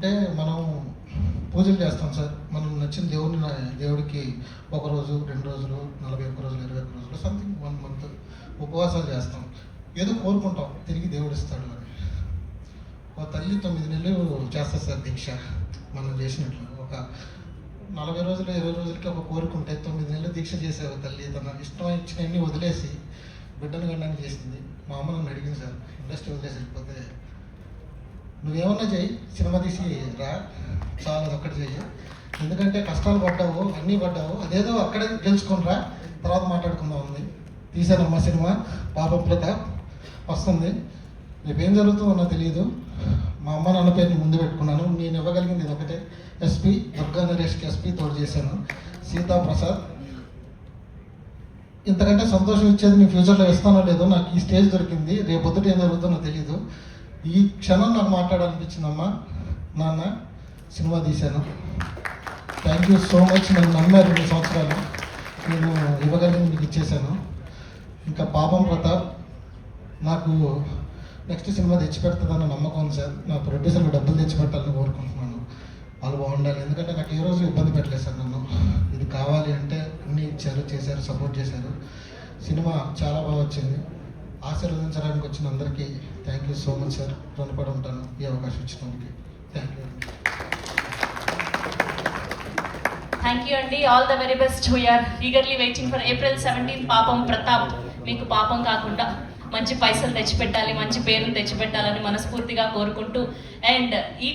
అంటే మనం పూజలు చేస్తాం సార్. మనం నచ్చిన దేవుడికి ఒకరోజు, 2 రోజులు, 41 రోజులు, 21 రోజులు, సంథింగ్ 1 మంత్ ఉపవాసాలు చేస్తాం. ఏదో కోరుకుంటాం, తిరిగి దేవుడు ఇస్తాడు అని. ఒక తల్లి 9 నెలలు చేస్తారు సార్ దీక్ష. మనం చేసినట్లు ఒక 40 రోజులు, 20 రోజులకి ఒక కోరుకుంటే 9 నెలలు దీక్ష చేసే ఒక తల్లి తన ఇష్టం ఇచ్చినవన్నీ వదిలేసి బిడ్డను కనడానికి చేసింది. మా అమ్మ నన్ను అడిగింది సార్, ఇండస్ట్రీ వదిలేసి వెళ్ళిపోతే నువ్వేమన్నా చేయి, సినిమా తీసి రా, చాలా ఒక్కటి చెయ్యి, ఎందుకంటే కష్టాలు పడ్డావు, అన్నీ పడ్డావు, అదేదో అక్కడే గెలుచుకొని రా, తర్వాత మాట్లాడుకుందాం ఉంది. తీసానమ్మా సినిమా పాపం ప్రతాప్ వస్తుంది. రేపు ఏం జరుగుతుందో నాకు తెలియదు. మా అమ్మ నాన్న పేరుని ముందు పెట్టుకున్నాను. నేను ఇవ్వగలిగింది ఇది ఒకటే, ఎస్పీ దుర్గా నరేష్కి ఎస్పీ తోడు చేశాను. సీతాప్రసాద్ ఇంతకంటే సంతోషం ఇచ్చేది నేను ఫ్యూచర్లో ఇస్తానో లేదో, నాకు ఈ స్టేజ్ దొరికింది. రేపు పొద్దుట ఏం జరుగుతుందో నాకు తెలియదు. ఈ క్షణం నాకు మాట్లాడాలనిపించిందమ్మా. నాన్న సినిమా తీశాను, థ్యాంక్ యూ సో మచ్. నన్ను నమ్మారు 2 సంవత్సరాలు, నేను ఇవ్వగలిగింది మీకు ఇచ్చేసాను. ఇంకా పాపం ప్రతాప్ నాకు నెక్స్ట్ సినిమా తెచ్చిపెడుతుందన్న నమ్మకం ఉంది సార్. నా ప్రొడ్యూసర్లు డబ్బులు తెచ్చిపెట్టాలని కోరుకుంటున్నాను. వాళ్ళు బాగుండాలి, ఎందుకంటే నాకు ఏ రోజు ఇబ్బంది పెట్టలేదు సార్ నన్ను. ఇది కావాలి అంటే అన్నీ ఇచ్చారు, చేశారు, సపోర్ట్ చేశారు. సినిమా చాలా బాగా వచ్చింది. ఆశీర్వదించడానికి వచ్చిన అందరికీ thank you so much sir. రుణపడి ఉంటాను ఈ అవకాశం ఇచ్చినందుకు. Thank you. థ్యాంక్ యూ అండి. All the very best. We are eagerly waiting for April 17 పాపం ప్రతాప్ మీకు పాపం కాకుండా మంచి పైసలు తెచ్చిపెట్టాలి, మంచి పేరును తెచ్చిపెట్టాలని మనస్ఫూర్తిగా కోరుకుంటూ అండ్ ఈ